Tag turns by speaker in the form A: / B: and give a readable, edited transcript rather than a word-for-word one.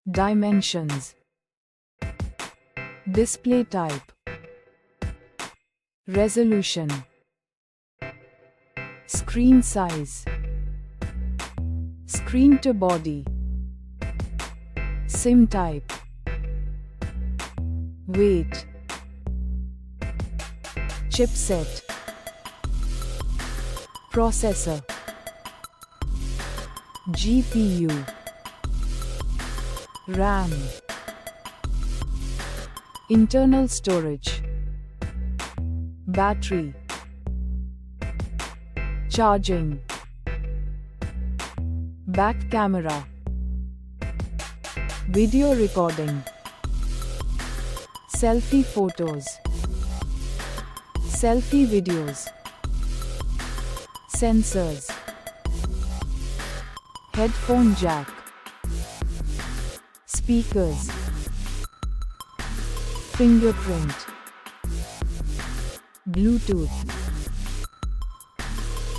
A: Dimensions. Display type. Resolution. Screen size. Screen to body. SIM type. Weight. Chipset. Processor. GPU. RAM. Internal storage. Battery. Charging. Back camera. Video recording. Selfie photos. Selfie videos. Sensors. Headphone jack. Speakers. Fingerprint. Bluetooth.